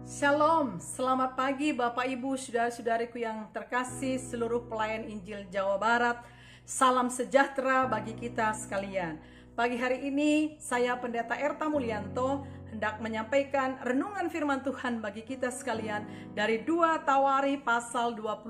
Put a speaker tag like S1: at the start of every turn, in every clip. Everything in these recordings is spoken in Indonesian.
S1: Shalom, selamat pagi Bapak Ibu, saudara-saudariku yang terkasih, seluruh pelayan Injil Jawa Barat. Salam sejahtera bagi kita sekalian. Pagi hari ini saya Pendeta Erta Mulyanto hendak menyampaikan renungan firman Tuhan bagi kita sekalian dari 2 Tawari pasal 25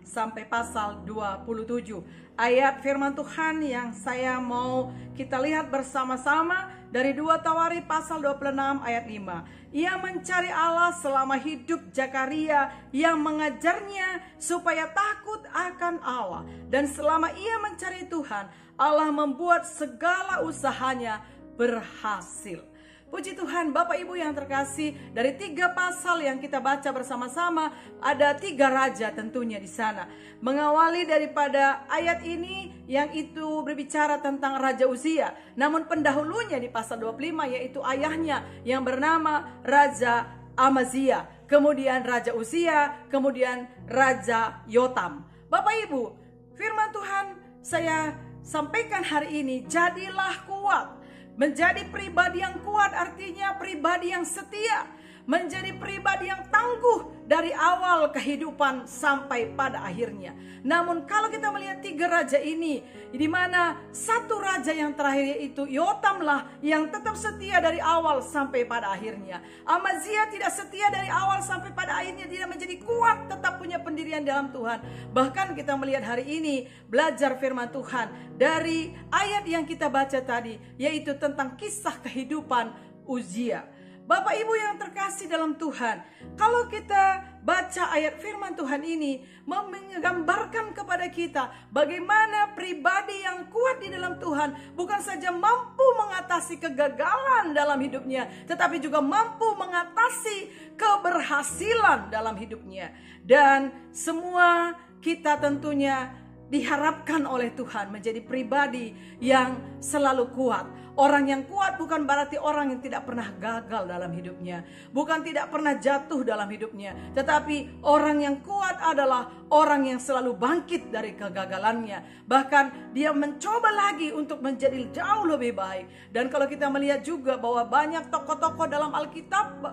S1: sampai pasal 27. Ayat firman Tuhan yang saya mau kita lihat bersama-sama dari 2 Tawari pasal 26 ayat 5. Ia mencari Allah selama hidup Zakaria yang mengajarnya supaya takut akan Allah. Dan selama ia mencari Tuhan, Allah membuat segala usahanya berhasil. Puji Tuhan, Bapak Ibu yang terkasih, dari 3 pasal yang kita baca bersama-sama, ada 3 raja tentunya di sana. Mengawali daripada ayat ini yang itu berbicara tentang Raja Uzia. Namun pendahulunya di pasal 25 yaitu ayahnya yang bernama Raja Amazia. Kemudian Raja Uzia, kemudian Raja Yotam. Bapak Ibu, firman Tuhan saya sampaikan hari ini, jadilah kuat. Menjadi pribadi yang kuat artinya pribadi yang setia. Menjadi pribadi yang tangguh dari awal kehidupan sampai pada akhirnya. Namun kalau kita melihat 3 raja ini, di mana satu raja yang terakhir yaitu Yotamlah yang tetap setia dari awal sampai pada akhirnya. Amazia tidak setia dari awal sampai pada akhirnya, tidak menjadi kuat, tetap punya pendirian dalam Tuhan. Bahkan kita melihat hari ini belajar firman Tuhan dari ayat yang kita baca tadi, yaitu tentang kisah kehidupan Uzia. Bapak Ibu yang terkasih dalam Tuhan, kalau kita baca ayat firman Tuhan ini menggambarkan kepada kita bagaimana pribadi yang kuat di dalam Tuhan bukan saja mampu mengatasi kegagalan dalam hidupnya, tetapi juga mampu mengatasi keberhasilan dalam hidupnya. Dan semua kita tentunya diharapkan oleh Tuhan menjadi pribadi yang selalu kuat. Orang yang kuat bukan berarti orang yang tidak pernah gagal dalam hidupnya, bukan tidak pernah jatuh dalam hidupnya, tetapi orang yang kuat adalah orang yang selalu bangkit dari kegagalannya. Bahkan dia mencoba lagi untuk menjadi jauh lebih baik. Dan kalau kita melihat juga bahwa banyak tokoh-tokoh dalam Alkitab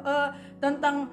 S1: tentang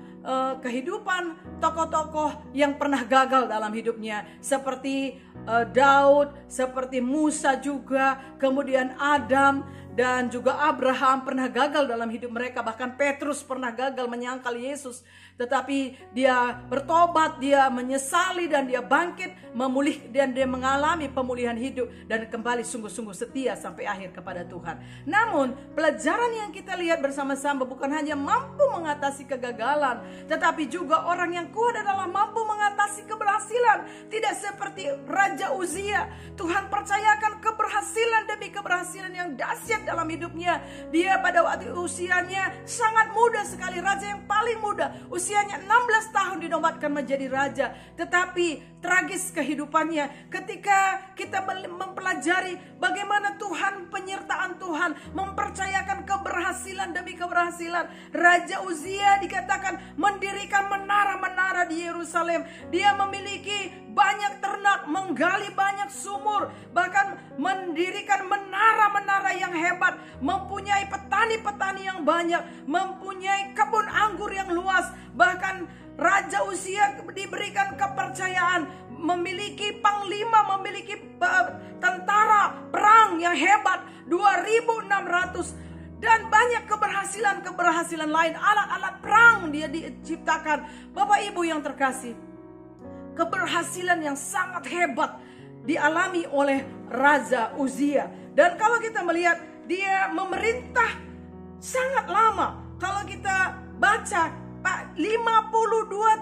S1: kehidupan tokoh-tokoh yang pernah gagal dalam hidupnya, seperti Daud, seperti Musa juga, kemudian Adam dan juga Abraham pernah gagal dalam hidup mereka. Bahkan Petrus pernah gagal menyangkal Yesus, tetapi dia bertobat, dia menyesali dan dia bangkit, memulih dan dia mengalami pemulihan hidup dan kembali sungguh-sungguh setia sampai akhir kepada Tuhan. Namun pelajaran yang kita lihat bersama-sama bukan hanya mampu mengatasi kegagalan, tetapi juga orang yang kuat adalah mampu mengatasi keberhasilan. Tidak seperti Raja Uzia, Tuhan percayakan keberhasilan demi keberhasilan yang dahsyat dalam hidupnya. Dia pada waktu usianya sangat muda sekali, raja yang paling muda, usianya 16 tahun dinobatkan menjadi raja. Tetapi tragis kehidupannya ketika kita mempelajari bagaimana Tuhan, penyertaan Tuhan mempercayakan keberhasilan demi keberhasilan. Raja Uzia dikatakan mendirikan menara-menara di Yerusalem. Dia memiliki banyak ternak, menggali banyak sumur, bahkan mendirikan menara-menara yang hebat, mempunyai petani-petani yang banyak, mempunyai kebun anggur yang luas. Bahkan Raja Uzia diberikan kepercayaan memiliki panglima, memiliki tentara perang yang hebat 2.600 dan banyak keberhasilan lain, alat-alat perang dia diciptakan. Bapak Ibu yang terkasih, keberhasilan yang sangat hebat dialami oleh Raja Uzia. Dan kalau kita melihat dia memerintah sangat lama. Kalau kita baca 52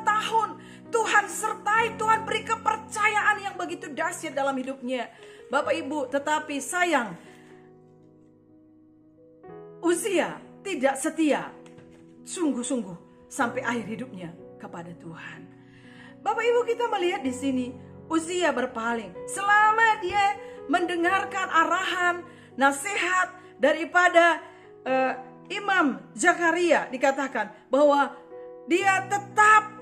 S1: tahun Tuhan sertai, Tuhan beri kepercayaan yang begitu dahsyat dalam hidupnya, Bapak Ibu. Tetapi sayang, Uzia tidak setia sungguh-sungguh sampai akhir hidupnya kepada Tuhan. Bapak Ibu, kita melihat di sini Uzia berpaling selama dia mendengarkan arahan, nasihat daripada Imam Zakaria. Dikatakan bahwa dia tetap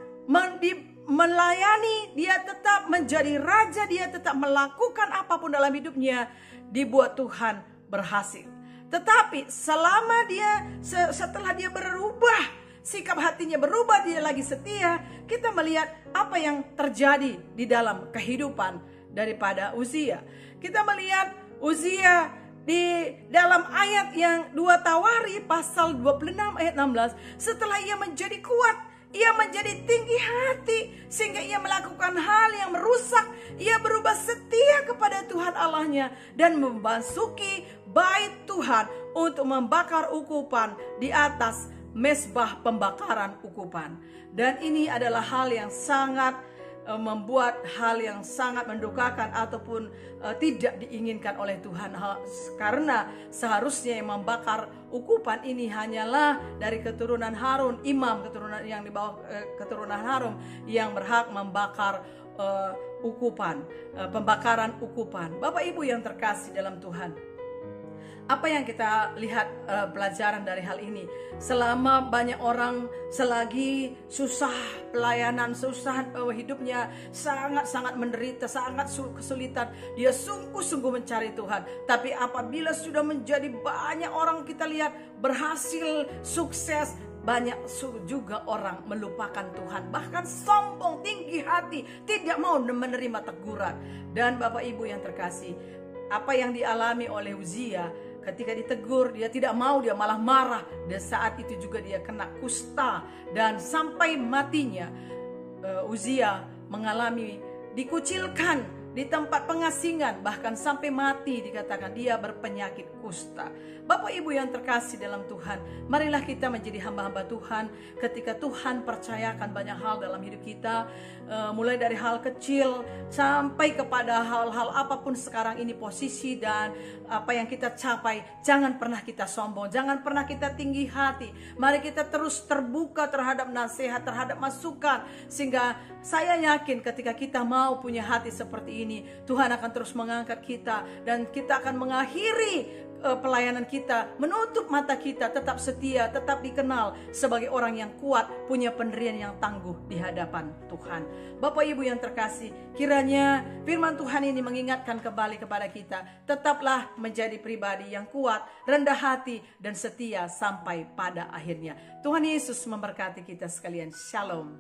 S1: melayani, dia tetap menjadi raja, dia tetap melakukan apapun dalam hidupnya, dibuat Tuhan berhasil. Tetapi selama dia setelah dia berubah sikap hati hatinya berubah, dia lagi setia. Kita melihat apa yang terjadi di dalam kehidupan daripada Uzia. Kita melihat Uzia di dalam ayat yang 2 Tawari pasal 26 ayat 16. Setelah ia menjadi kuat, ia menjadi tinggi hati sehingga ia melakukan hal yang merusak. Ia berubah setia kepada Tuhan Allahnya dan memasuki bait Tuhan untuk membakar ukupan di atas mezbah pembakaran ukupan. Dan ini adalah hal yang sangat membuat hal yang sangat mendukakan ataupun tidak diinginkan oleh Tuhan, karena seharusnya yang membakar ukupan ini hanyalah dari keturunan Harun, imam keturunan yang di bawah keturunan Harun yang berhak membakar ukupan, pembakaran ukupan. Bapak Ibu yang terkasih dalam Tuhan, apa yang kita lihat pelajaran dari hal ini? Selama banyak orang selagi susah pelayanan, susah hidupnya, sangat-sangat menderita, sangat kesulitan, dia sungguh-sungguh mencari Tuhan. Tapi apabila sudah menjadi banyak orang kita lihat berhasil, sukses, banyak juga orang melupakan Tuhan, bahkan sombong, tinggi hati, tidak mau menerima teguran. Dan Bapak Ibu yang terkasih, apa yang dialami oleh Uzia, ketika ditegur dia tidak mau, dia malah marah. Dan saat itu juga dia kena kusta, dan sampai matinya Uzia mengalami dikucilkan di tempat pengasingan, bahkan sampai mati dikatakan dia berpenyakit kusta. Bapak Ibu yang terkasih dalam Tuhan, marilah kita menjadi hamba-hamba Tuhan. Ketika Tuhan percayakan banyak hal dalam hidup kita, mulai dari hal kecil sampai kepada hal-hal apapun sekarang ini posisi dan apa yang kita capai, jangan pernah kita sombong, jangan pernah kita tinggi hati. Mari kita terus terbuka terhadap nasihat, terhadap masukan, sehingga saya yakin ketika kita mau punya hati seperti ini, Tuhan akan terus mengangkat kita dan kita akan mengakhiri pelayanan kita, menutup mata kita, tetap setia, tetap dikenal sebagai orang yang kuat, punya pendirian yang tangguh di hadapan Tuhan. Bapak Ibu yang terkasih, kiranya firman Tuhan ini mengingatkan kembali kepada kita, tetaplah menjadi pribadi yang kuat, rendah hati, dan setia sampai pada akhirnya. Tuhan Yesus memberkati kita sekalian. Shalom.